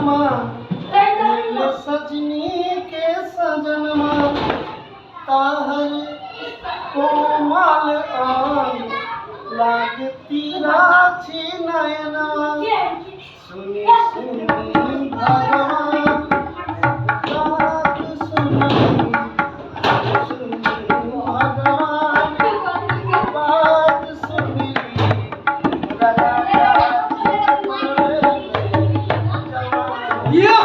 सजनमा मिले सजनी के सजनमा ताहर कोमल अंग लागती राछी नयना सुनी सुनी भगवान बात सुनी सुनी भगवान बात सुनी या